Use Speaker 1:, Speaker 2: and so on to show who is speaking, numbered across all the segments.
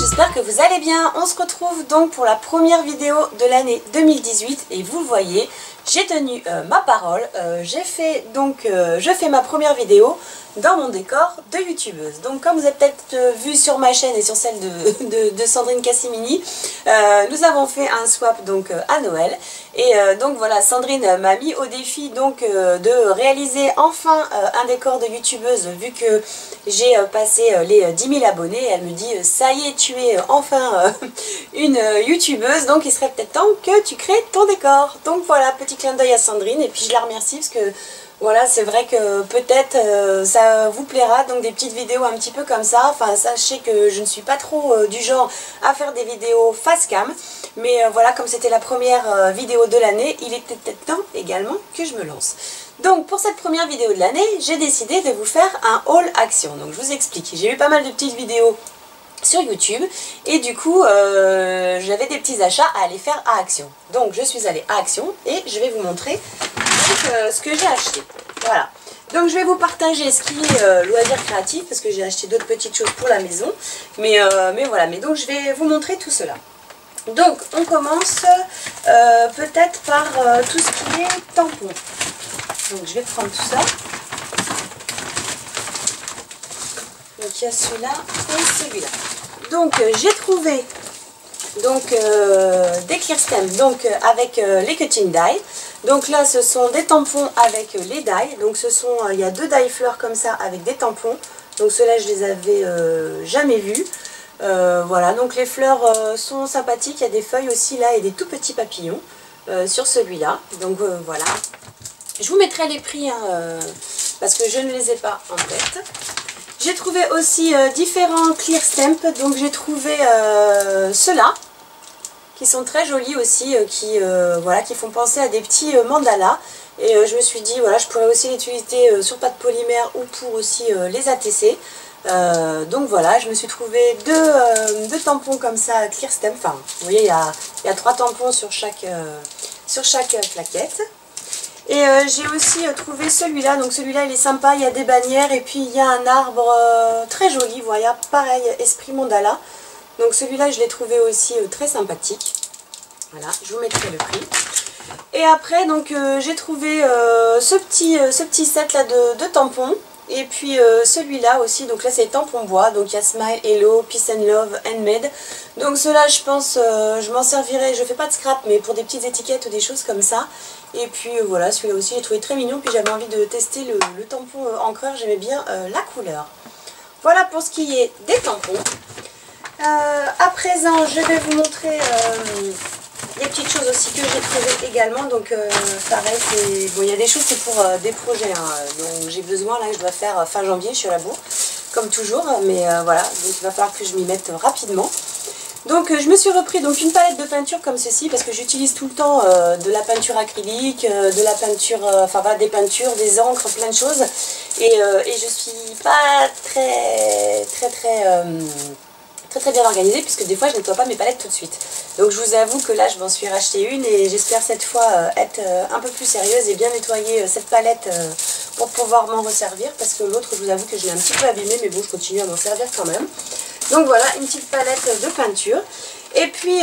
Speaker 1: j'espère que vous allez bien. On se retrouve donc pour la première vidéo de l'année 2018 et vous le voyez, j'ai tenu ma parole. Je fais ma première vidéo dans mon décor de youtubeuse. Donc comme vous avez peut-être vu sur ma chaîne et sur celle de Sandrine Cassimini, nous avons fait un swap donc à Noël. Et donc voilà, Sandrine m'a mis au défi donc de réaliser enfin un décor de youtubeuse vu que j'ai passé les 10 000 abonnés. Elle me dit ça y est, tu es enfin une youtubeuse, donc il serait peut-être temps que tu crées ton décor. Donc voilà, petit clin d'œil à Sandrine et puis je la remercie parce que voilà, c'est vrai que peut-être ça vous plaira, donc des petites vidéos un petit peu comme ça. Enfin, sachez que je ne suis pas trop du genre à faire des vidéos face cam. Mais voilà, comme c'était la première vidéo de l'année, il était peut-être temps également que je me lance. Donc pour cette première vidéo de l'année, j'ai décidé de vous faire un haul action. Donc je vous explique, j'ai eu pas mal de petites vidéos sur YouTube et du coup j'avais des petits achats à aller faire à Action. Donc je suis allée à Action et je vais vous montrer ce que j'ai acheté. Voilà. Donc je vais vous partager ce qui est loisir créatif parce que j'ai acheté d'autres petites choses pour la maison. Mais voilà, mais donc je vais vous montrer tout cela. Donc on commence peut-être par tout ce qui est tampons. Donc je vais prendre tout ça. Donc il y a celui-là et celui-là. Donc j'ai trouvé donc des clear stems donc avec les cutting die. Donc là ce sont des tampons avec les die. Donc ce sont il y a deux die fleurs comme ça avec des tampons. Donc ceux-là je les avais jamais vus. Voilà, donc les fleurs sont sympathiques. Il y a des feuilles aussi là et des tout petits papillons sur celui-là. Donc voilà. Je vous mettrai les prix hein, parce que je ne les ai pas en tête. J'ai trouvé aussi différents clear stamps. Donc j'ai trouvé ceux-là qui sont très jolis aussi, voilà, qui font penser à des petits mandalas. Et je me suis dit, voilà, je pourrais aussi les utiliser sur pâte polymère ou pour aussi les ATC. Donc voilà, je me suis trouvé deux tampons comme ça, clear stamp. Enfin, vous voyez, il y a 3 tampons sur chaque plaquette. Et j'ai aussi trouvé celui-là, donc celui-là il est sympa, il y a des bannières et puis il y a un arbre très joli, voilà, pareil, esprit mandala. Donc celui-là je l'ai trouvé aussi très sympathique. Voilà, je vous mettrai le prix. Et après donc j'ai trouvé ce petit set là de tampons. Et puis celui-là aussi, donc là c'est tampons bois, donc il y a Smile, Hello, Peace and Love, Handmade. Donc ceux-là je pense, je m'en servirai, je fais pas de scrap mais pour des petites étiquettes ou des choses comme ça. Et puis voilà, celui-là aussi j'ai trouvé très mignon, puis j'avais envie de tester le tampon encreur, j'aimais bien la couleur. Voilà pour ce qui est des tampons. À présent je vais vous montrer des petites choses aussi que j'ai trouvées également. Donc pareil, bon, il y a des choses c'est pour des projets hein, dont j'ai besoin, là je dois faire fin janvier, je suis à la bourre comme toujours, mais voilà, donc il va falloir que je m'y mette rapidement. Donc je me suis repris donc une palette de peinture comme ceci parce que j'utilise tout le temps de la peinture acrylique, de la peinture, enfin voilà, des peintures, des encres, plein de choses. Et je suis pas très bien organisée puisque des fois je nettoie pas mes palettes tout de suite. Donc je vous avoue que là je m'en suis racheté une et j'espère cette fois être un peu plus sérieuse et bien nettoyer cette palette pour pouvoir m'en resservir parce que l'autre je vous avoue que je l'ai un petit peu abîmée mais bon je continue à m'en servir quand même. Donc voilà, une petite palette de peinture. Et puis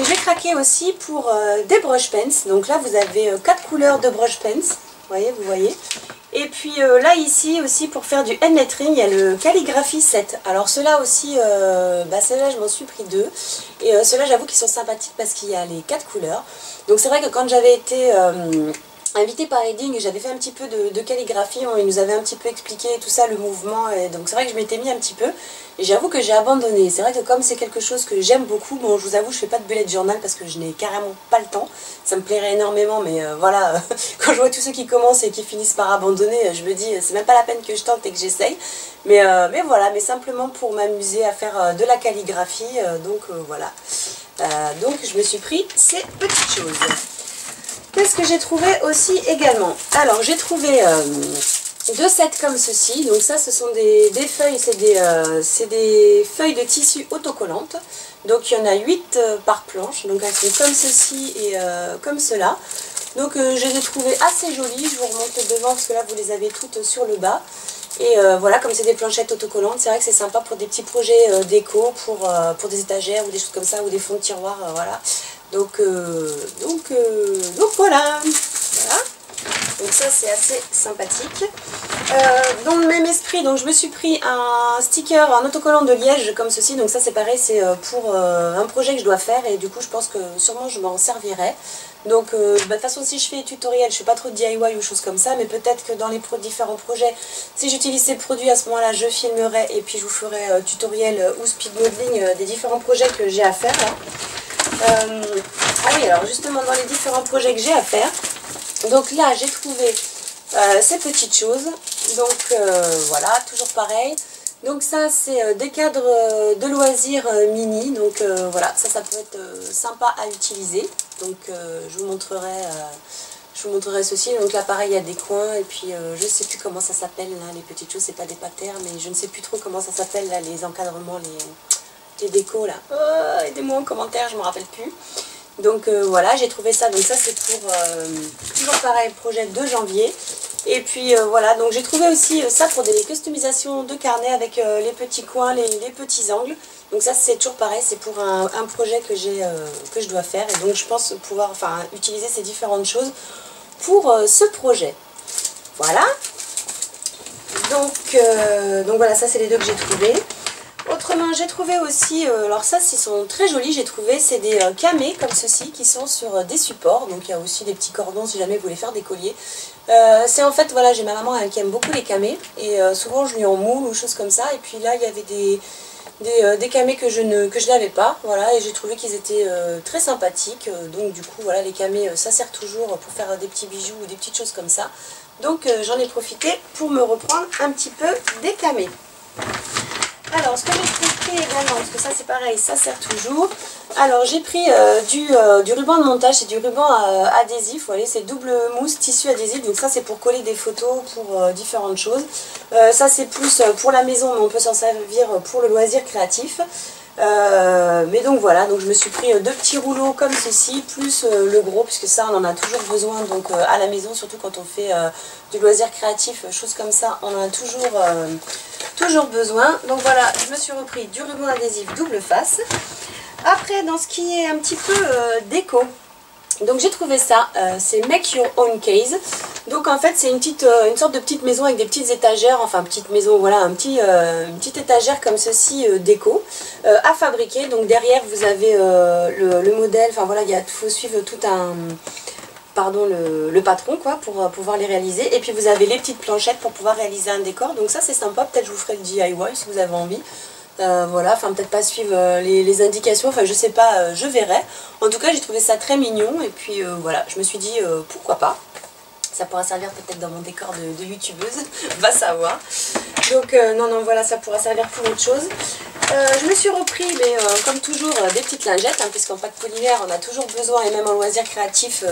Speaker 1: j'ai craqué aussi pour des brush pens. Donc là vous avez 4 couleurs de brush pens. Vous voyez. Et puis là ici aussi pour faire du hand lettering il y a le calligraphie set. Alors ceux-là aussi, ceux-là je m'en suis pris 2. Et ceux-là j'avoue qu'ils sont sympathiques parce qu'il y a les 4 couleurs. Donc c'est vrai que quand j'avais été invitée par Reading, j'avais fait un petit peu de calligraphie, il nous avait un petit peu expliqué tout ça, le mouvement, et donc c'est vrai que je m'étais mis un petit peu, et j'avoue que j'ai abandonné. C'est vrai que comme c'est quelque chose que j'aime beaucoup, bon je vous avoue je fais pas de bullet journal parce que je n'ai carrément pas le temps, ça me plairait énormément, mais voilà, quand je vois tous ceux qui commencent et qui finissent par abandonner, je me dis c'est même pas la peine que je tente et que j'essaye, mais voilà, mais simplement pour m'amuser à faire de la calligraphie, donc voilà, donc je me suis pris ces petites choses. Qu'est-ce que j'ai trouvé aussi également? Alors j'ai trouvé 2 sets comme ceci. Donc ça ce sont des feuilles, c'est des feuilles de tissu autocollantes. Donc il y en a 8 par planche. Donc elles sont comme ceci et comme cela. Donc je les ai trouvées assez jolies, je vous remonte le devant parce que là vous les avez toutes sur le bas. Et voilà, comme c'est des planchettes autocollantes, c'est vrai que c'est sympa pour des petits projets déco, pour des étagères ou des choses comme ça, ou des fonds de tiroir, voilà. Donc voilà. Voilà. Donc ça c'est assez sympathique. Dans le même esprit, donc je me suis pris un sticker, un autocollant de liège comme ceci. Donc ça c'est pareil, c'est pour un projet que je dois faire et du coup je pense que sûrement je m'en servirai. Donc de toute façon si je fais des tutoriels, je fais pas trop de DIY ou choses comme ça, mais peut-être que dans les différents projets, si j'utilise ces produits à ce moment là, je filmerai et puis je vous ferai tutoriel ou speed modeling des différents projets que j'ai à faire là. Ah oui, alors justement dans les différents projets que j'ai à faire, donc là j'ai trouvé ces petites choses, donc voilà, toujours pareil. Donc ça c'est des cadres de loisirs mini, donc voilà, ça peut être sympa à utiliser. Donc je vous montrerai ceci. Donc là pareil il y a des coins et puis je sais plus comment ça s'appelle là, les petites choses, c'est pas des patères, mais je ne sais plus trop comment ça s'appelle là, les encadrements, les décos là. Oh, aidez-moi en commentaire, je me rappelle plus. Donc voilà, j'ai trouvé ça, donc ça c'est pour toujours pareil, projet de janvier. Et puis voilà, donc j'ai trouvé aussi ça pour des customisations de carnet avec les petits coins, les petits angles. Donc ça c'est toujours pareil, c'est pour un projet que je dois faire. Et donc je pense pouvoir utiliser ces différentes choses pour ce projet. Voilà. Donc voilà, ça c'est les deux que j'ai trouvés. Autrement, j'ai trouvé aussi, alors ça, ils sont très jolis, j'ai trouvé, c'est des camés comme ceci qui sont sur des supports. Donc il y a aussi des petits cordons si jamais vous voulez faire des colliers. C'est en fait, voilà, j'ai ma maman qui aime beaucoup les camés et souvent je lui en moule ou choses comme ça. Et puis là, il y avait des camés que je n'avais pas, voilà, et j'ai trouvé qu'ils étaient très sympathiques. Donc du coup, voilà, les camés, ça sert toujours pour faire des petits bijoux ou des petites choses comme ça. Donc j'en ai profité pour me reprendre un petit peu des camés. Alors, ce que j'ai pris également, parce que ça c'est pareil, ça sert toujours. Alors, j'ai pris du ruban de montage, c'est du ruban adhésif, vous voyez, c'est double mousse, tissu adhésif. Donc ça c'est pour coller des photos, pour différentes choses. Ça c'est plus pour la maison, mais on peut s'en servir pour le loisir créatif. Mais donc voilà, donc je me suis pris deux petits rouleaux comme ceci, plus le gros, puisque ça on en a toujours besoin donc à la maison, surtout quand on fait du loisir créatif, choses comme ça, on en a toujours besoin. Donc voilà, je me suis repris du ruban adhésif double face. Après, dans ce qui est un petit peu déco, donc j'ai trouvé ça, c'est Make Your Own Case. Donc en fait c'est une sorte de petite maison avec des petites étagères, enfin petite maison, voilà, une petite étagère comme ceci déco à fabriquer. Donc derrière vous avez le modèle, enfin voilà, il faut suivre tout le patron quoi pour pouvoir les réaliser. Et puis vous avez les petites planchettes pour pouvoir réaliser un décor. Donc ça c'est sympa, peut-être je vous ferai le DIY si vous avez envie. Voilà, enfin peut-être pas suivre les indications, enfin je sais pas, je verrai. En tout cas j'ai trouvé ça très mignon et puis voilà, je me suis dit pourquoi pas. Ça pourra servir peut-être dans mon décor de youtubeuse, va savoir. Donc non, voilà, ça pourra servir pour autre chose. Je me suis repris, mais comme toujours, des petites lingettes, hein, puisqu'en pâte polymère, on a toujours besoin, et même en loisir créatif,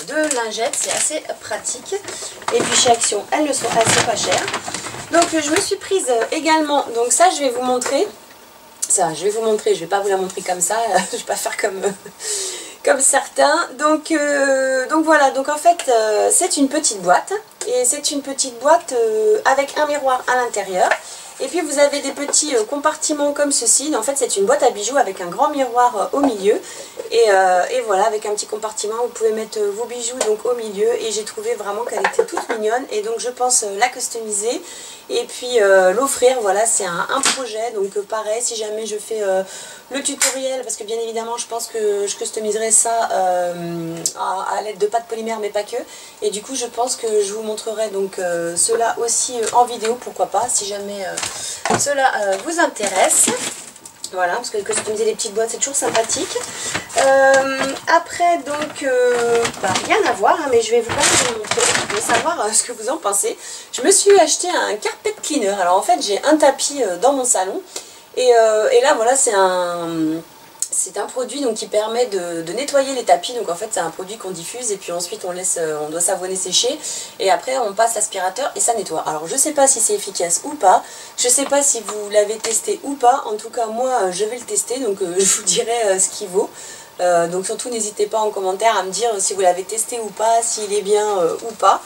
Speaker 1: de lingettes. C'est assez pratique. Et puis chez Action, elles ne sont assez pas chères. Donc je me suis prise également, donc ça je vais vous montrer. Ça, je vais vous montrer, je vais pas vous la montrer comme ça, je vais pas faire comme certains. Donc voilà, donc en fait c'est une petite boîte. Et c'est une petite boîte avec un miroir à l'intérieur. Et puis vous avez des petits compartiments comme ceci. En fait c'est une boîte à bijoux avec un grand miroir au milieu. Et voilà, avec un petit compartiment, vous pouvez mettre vos bijoux donc au milieu. Et j'ai trouvé vraiment qu'elle était toute mignonne. Et donc je pense la customiser et puis l'offrir. Voilà, c'est un projet. Donc pareil, si jamais je fais le tutoriel, parce que bien évidemment je pense que je customiserai ça à l'aide de pâte polymère, mais pas que. Et du coup je pense que je vous montrerai donc cela aussi en vidéo, pourquoi pas, si jamais cela vous intéresse. Voilà, parce que customiser des petites boîtes c'est toujours sympathique. Après donc, rien à voir, hein, mais je vais vous montrer, je veux savoir ce que vous en pensez. Je me suis acheté un carpet cleaner. Alors en fait j'ai un tapis dans mon salon. Et là voilà, c'est un produit donc, qui permet de nettoyer les tapis. Donc en fait c'est un produit qu'on diffuse et puis ensuite on doit savonner, sécher. Et après on passe l'aspirateur et ça nettoie. Alors je sais pas si c'est efficace ou pas. Je sais pas si vous l'avez testé ou pas. En tout cas moi je vais le tester, donc je vous dirai ce qu'il vaut. Donc surtout n'hésitez pas en commentaire à me dire si vous l'avez testé ou pas, s'il est bien ou pas.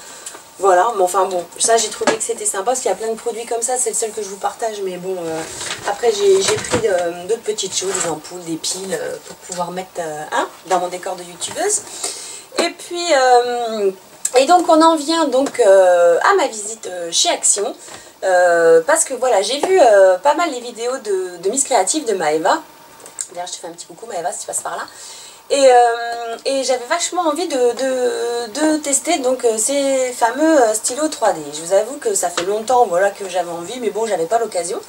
Speaker 1: Voilà, mais enfin bon, ça j'ai trouvé que c'était sympa parce qu'il y a plein de produits comme ça, c'est le seul que je vous partage, mais bon, après j'ai pris d'autres petites choses, des ampoules, des piles, pour pouvoir mettre dans mon décor de youtubeuse. Et puis, et donc on en vient donc à ma visite chez Action, parce que voilà, j'ai vu pas mal les vidéos de Miss Créative, de Maëva. D'ailleurs je te fais un petit coucou Maëva si tu passes par là. Et j'avais vachement envie de tester donc ces fameux stylos 3D. Je vous avoue que ça fait longtemps voilà, que j'avais envie, mais bon, j'avais pas l'occasion.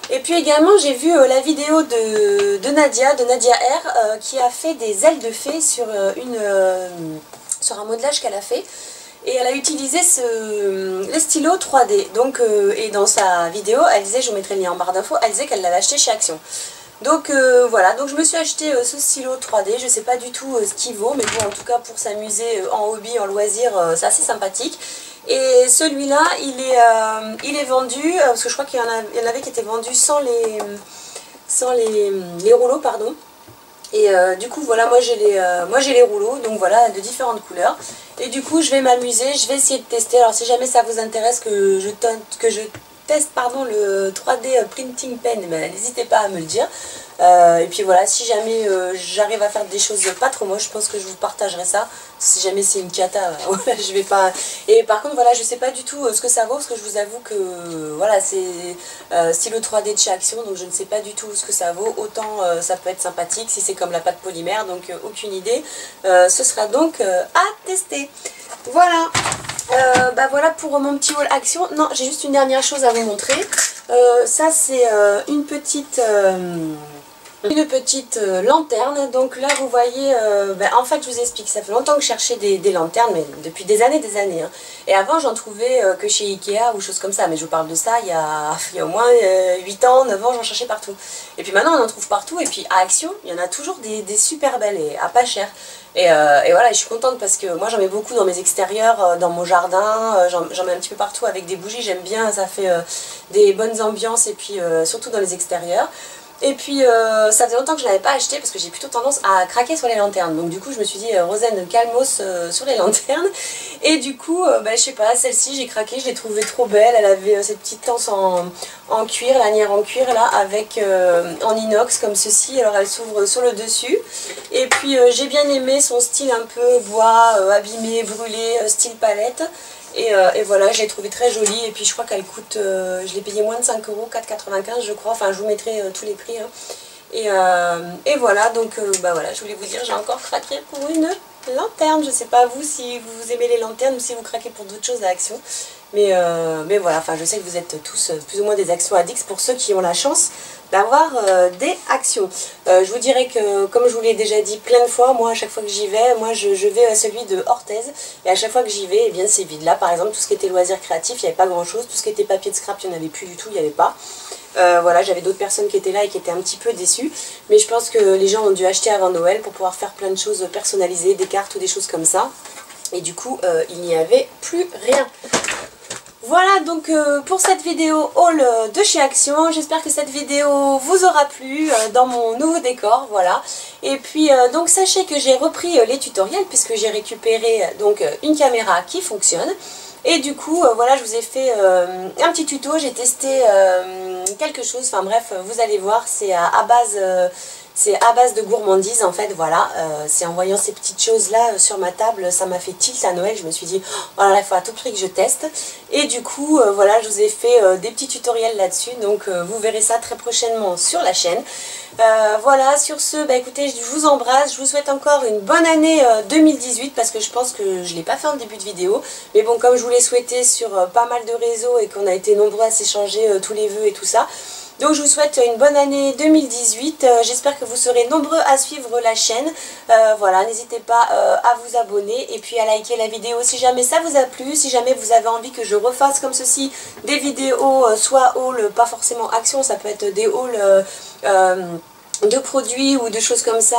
Speaker 1: Et puis également, j'ai vu la vidéo de Nadia R, qui a fait des ailes de fée sur, sur un modelage qu'elle a fait. Et elle a utilisé les stylos 3D. Donc, et dans sa vidéo, elle disait, je vous mettrai le lien en barre d'infos, elle disait qu'elle l'avait acheté chez Action. Donc voilà, donc je me suis acheté ce stylo 3D, je sais pas du tout ce qu'il vaut, mais bon, en tout cas pour s'amuser en hobby, en loisir, c'est assez sympathique. Et celui-là, il est vendu, parce que je crois qu'il y en avait qui étaient vendus sans les rouleaux, pardon. Et du coup voilà, moi j'ai les rouleaux, donc voilà, de différentes couleurs. Et du coup je vais m'amuser, je vais essayer de tester. Alors si jamais ça vous intéresse que je teste pardon, le 3D Printing Pen, ben, n'hésitez pas à me le dire. Et puis voilà, si jamais j'arrive à faire des choses pas trop moches, je pense que je vous partagerai ça. Si jamais c'est une cata, voilà, je vais pas... Et par contre, voilà, je sais pas du tout ce que ça vaut, parce que je vous avoue que, voilà, c'est stylo 3D de chez Action, donc je ne sais pas du tout ce que ça vaut. Autant ça peut être sympathique si c'est comme la pâte polymère, donc aucune idée. Ce sera donc à tester. Voilà. Bah voilà pour mon petit haul Action. Non, j'ai juste une dernière chose à vous montrer. Ça c'est une petite lanterne. Donc là vous voyez, en fait je vous explique, ça fait longtemps que je cherchais des lanternes, mais depuis des années hein. Et avant j'en trouvais que chez Ikea ou choses comme ça, mais je vous parle de ça il y a au moins 8 ans, 9 ans, j'en cherchais partout. Et puis maintenant on en trouve partout, et puis à Action il y en a toujours des super belles et à pas cher. Et voilà, je suis contente parce que moi j'en mets beaucoup dans mes extérieurs, dans mon jardin, j'en mets un petit peu partout avec des bougies, j'aime bien, ça fait des bonnes ambiances, et puis surtout dans les extérieurs. Et puis ça faisait longtemps que je ne l'avais pas acheté parce que j'ai plutôt tendance à craquer sur les lanternes. Donc du coup je me suis dit Rosen, calmos sur les lanternes. Et du coup je sais pas, celle-ci j'ai craqué, je l'ai trouvée trop belle. Elle avait cette petite anse en cuir, lanière en cuir là, avec en inox comme ceci. Alors elle s'ouvre sur le dessus. Et puis j'ai bien aimé son style un peu bois, abîmé, brûlé, style palette. Et voilà, je l'ai trouvée très jolie, et puis je crois qu'elle coûte, je l'ai payée moins de 5 €, 4,95 je crois, enfin je vous mettrai tous les prix. Hein. Et voilà, donc voilà, je voulais vous dire, j'ai encore craqué pour une lanterne. Je sais pas vous si vous aimez les lanternes ou si vous craquez pour d'autres choses à Action. Mais voilà, enfin je sais que vous êtes tous plus ou moins des Action addicts pour ceux qui ont la chance d'avoir des Actions. Je vous dirais que, comme je vous l'ai déjà dit plein de fois, moi à chaque fois que j'y vais, moi je vais à celui de Orthez, et à chaque fois que j'y vais, eh bien c'est vide. Là par exemple, tout ce qui était loisirs créatifs, il n'y avait pas grand chose, tout ce qui était papier de scrap, il n'y en avait plus du tout, il n'y avait pas. Voilà, j'avais d'autres personnes qui étaient là et qui étaient un petit peu déçues, mais je pense que les gens ont dû acheter avant Noël pour pouvoir faire plein de choses personnalisées, des cartes ou des choses comme ça, et du coup il n'y avait plus rien. Voilà donc pour cette vidéo haul de chez Action. J'espère que cette vidéo vous aura plu dans mon nouveau décor, voilà. Et puis donc sachez que j'ai repris les tutoriels puisque j'ai récupéré donc une caméra qui fonctionne. Et du coup voilà, je vous ai fait un petit tuto, j'ai testé quelque chose, enfin bref, vous allez voir, c'est à base de gourmandise en fait, voilà. C'est en voyant ces petites choses là sur ma table, ça m'a fait tilt à Noël, je me suis dit oh là là, il faut à tout prix que je teste. Et du coup voilà, je vous ai fait des petits tutoriels là-dessus, donc vous verrez ça très prochainement sur la chaîne. Voilà, sur ce, bah écoutez, je vous embrasse, je vous souhaite encore une bonne année 2018, parce que je pense que je ne l'ai pas fait en début de vidéo, mais bon, comme je vous l'ai souhaité sur pas mal de réseaux et qu'on a été nombreux à s'échanger tous les vœux et tout ça, donc je vous souhaite une bonne année 2018, j'espère que vous serez nombreux à suivre la chaîne. Voilà, n'hésitez pas à vous abonner et puis à liker la vidéo si jamais ça vous a plu, si jamais vous avez envie que je refasse comme ceci des vidéos, soit haul, pas forcément Action, ça peut être des hauls de produits ou de choses comme ça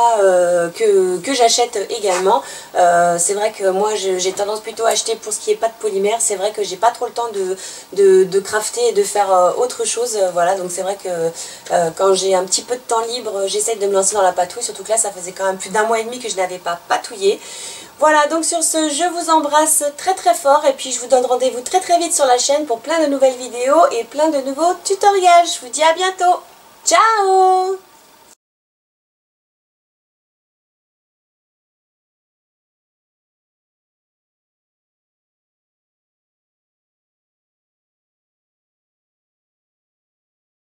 Speaker 1: que j'achète également. C'est vrai que moi j'ai tendance plutôt à acheter pour ce qui est pas de polymère. C'est vrai que j'ai pas trop le temps de crafter et de faire autre chose. Voilà, donc c'est vrai que quand j'ai un petit peu de temps libre, j'essaie de me lancer dans la patouille. Surtout que là, ça faisait quand même plus d'un mois et demi que je n'avais pas patouillé. Voilà, donc sur ce, je vous embrasse très très fort et puis je vous donne rendez-vous très très vite sur la chaîne pour plein de nouvelles vidéos et plein de nouveaux tutoriels. Je vous dis à bientôt. Ciao!